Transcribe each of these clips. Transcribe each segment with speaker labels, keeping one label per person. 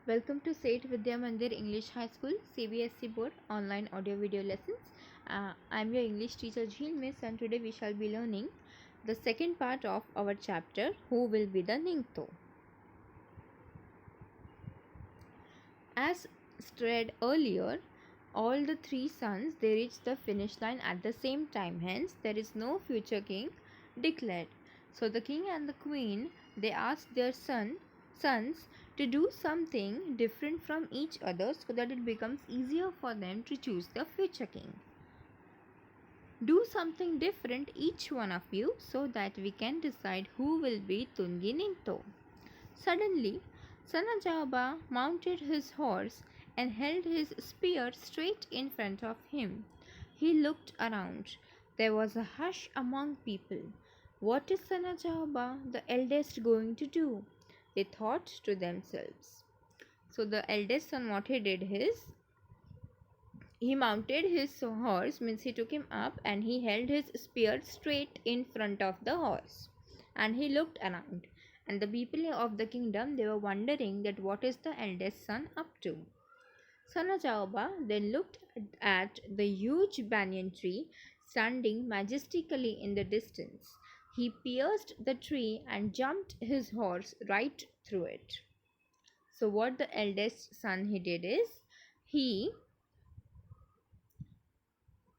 Speaker 1: Welcome to Seth Vidya Mandir English High School CBSE Board online audio video lessons. I'm your English teacher Jheel Miss, and today we shall be learning the second part of our chapter, Who Will Be the Ningthou. As stated earlier, all the three sons they reached the finish line at the same time. Hence, there is no future king declared. So the king and the queen they asked their sons to do something different from each other so that it becomes easier for them to choose the future king. Do something different, each one of you, so that we can decide who will be Tungi Ningthou. Suddenly, Sanajaba mounted his horse and held his spear straight in front of him. He looked around. There was a hush among people. What is Sanajaba, the eldest, going to do? They thought to themselves. So the eldest son, what he did is, he mounted his horse, means he took him up and he held his spear straight in front of the horse. And he looked around. And the people of the kingdom, they were wondering that what is the eldest son up to. Sanajaoba then looked at the huge banyan tree standing majestically in the distance. He pierced the tree and jumped his horse right through it. So what the eldest son he did is, he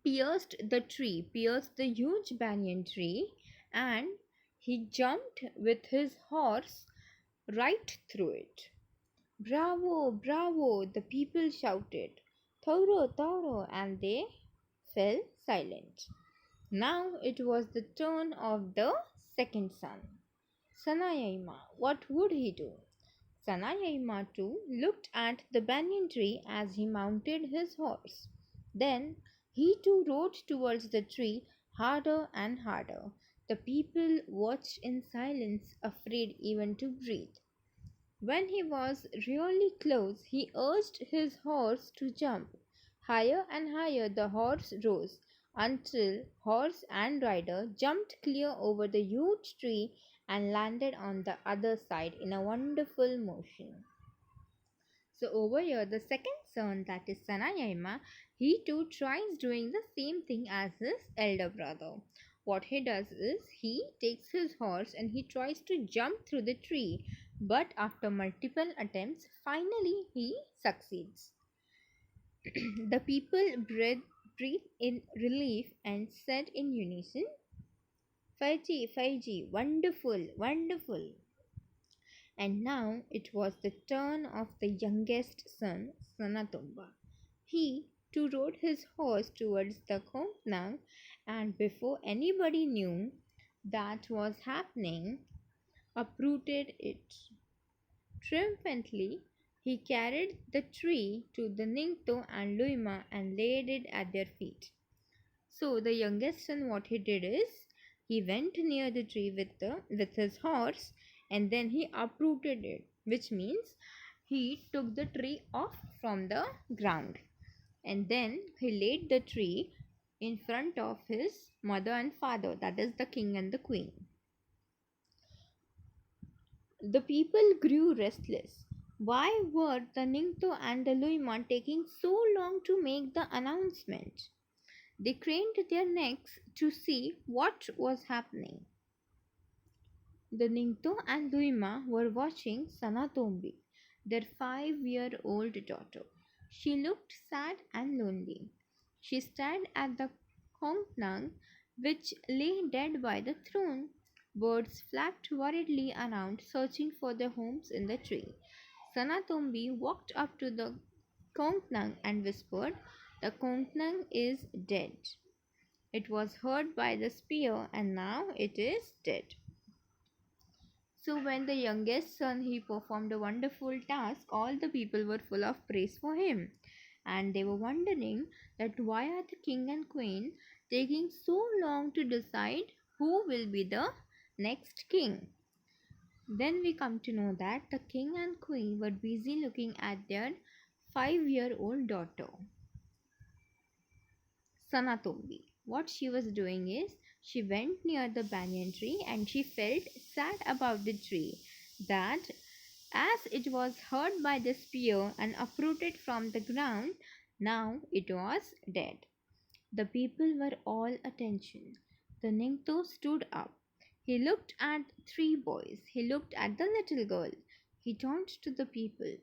Speaker 1: pierced the huge banyan tree, and he jumped with his horse right through it. Bravo, bravo, the people shouted. Tauro, Tauro, and they fell silent. Now it was the turn of the second son. Sanayaima, what would he do? Sanayaima too looked at the banyan tree as he mounted his horse. Then he too rode towards the tree harder and harder. The people watched in silence, afraid even to breathe. When he was really close, he urged his horse to jump. Higher and higher the horse rose until horse and rider jumped clear over the huge tree and landed on the other side in a wonderful motion. So over here, the second son, that is Sanayaima, he too tries doing the same thing as his elder brother. What he does is, he takes his horse and he tries to jump through the tree, but after multiple attempts, finally he succeeds. The people breathed in relief and said in unison, Faiji, Faiji, wonderful, wonderful. And now it was the turn of the youngest son, Sanatomba. He too rode his horse towards the Khongnang, and before anybody knew that was happening, uprooted it. Triumphantly, he carried the tree to the Ningthou and Luima and laid it at their feet. So the youngest son, what he did is, he went near the tree with his horse, and then he uprooted it, which means he took the tree off from the ground, and then he laid the tree in front of his mother and father, that is the king and the queen. The people grew restless. Why were the Ningthou and the Luima taking so long to make the announcement? They craned their necks to see what was happening. The Ningthou and Luima were watching Sanatombi, their 5-year-old daughter. She looked sad and lonely. She stared at the Khongnang, which lay dead by the throne. Birds flapped worriedly around, searching for their homes in the tree. Sanatombi walked up to the Khongnang and whispered, "The Khongnang is dead. It was hurt by the spear and now it is dead." So when the youngest son he performed a wonderful task, all the people were full of praise for him, and they were wondering that why are the king and queen taking so long to decide who will be the next king. Then we come to know that the king and queen were busy looking at their 5-year-old daughter, Sanatombi. What she was doing is, she went near the banyan tree and she felt sad about the tree, that As it was hurt by the spear and uprooted from the ground, now it was dead. The people were all attention. The Ningthou stood up. He looked at three boys. He looked at the little girl. He turned to the people.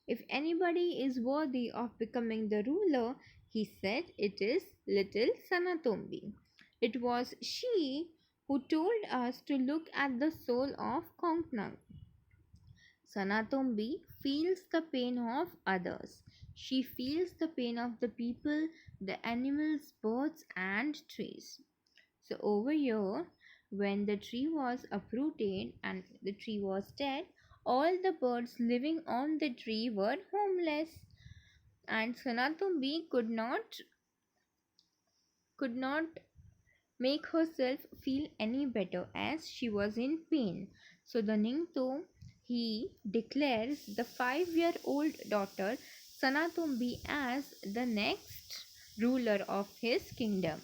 Speaker 1: If anybody is worthy of becoming the ruler, he said, it is little Sanatombi. It was she who told us to look at the soul of Konknang. Sanatombi feels the pain of others. She feels the pain of the people, the animals, birds, and trees. So, over here, when the tree was uprooted and the tree was dead, all the birds living on the tree were homeless, and Sanatombi could not make herself feel any better as she was in pain. So the Ningthou he declares the 5-year-old daughter Sanatombi as the next ruler of his kingdom.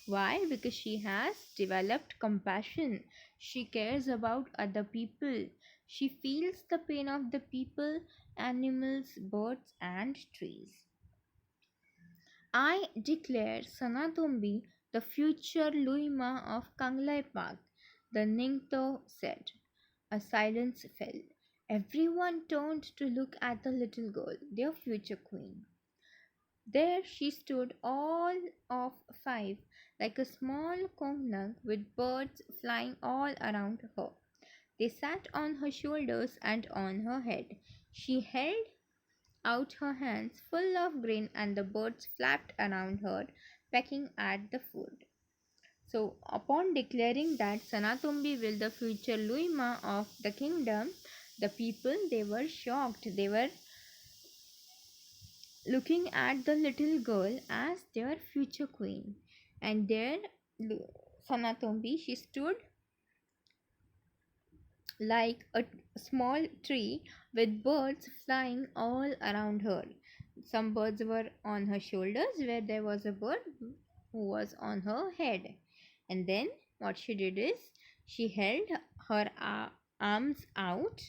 Speaker 1: Why? Because she has developed compassion. She cares about other people. She feels the pain of the people, animals, birds, and trees. I declare Sanatombi the future Luima of Kanglai Park, the Ningthou said. A silence fell. Everyone turned to look at the little girl, their future queen. There she stood, all of 5, like a small kongnag with birds flying all around her. They sat on her shoulders and on her head. She held out her hands full of grain, and the birds flapped around her, pecking at the food. So, upon declaring that Sanatombi will the future Luima of the kingdom, the people they were shocked. They were looking at the little girl as their future queen, and there Sanatombi she stood like a small tree with birds flying all around her. Some birds were on her shoulders, where there was a bird who was on her head. And then what she did is she held her arms out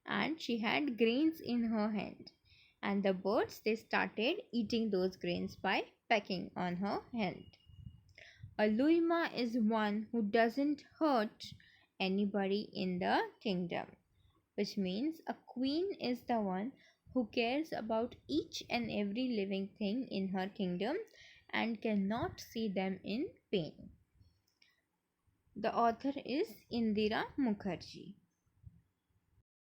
Speaker 1: and she had grains in her hand. And the birds they started eating those grains by pecking on her hand. A Luima is one who doesn't hurt anybody in the kingdom, which means a queen is the one who cares about each and every living thing in her kingdom and cannot see them in pain. The author is Indira Mukherjee.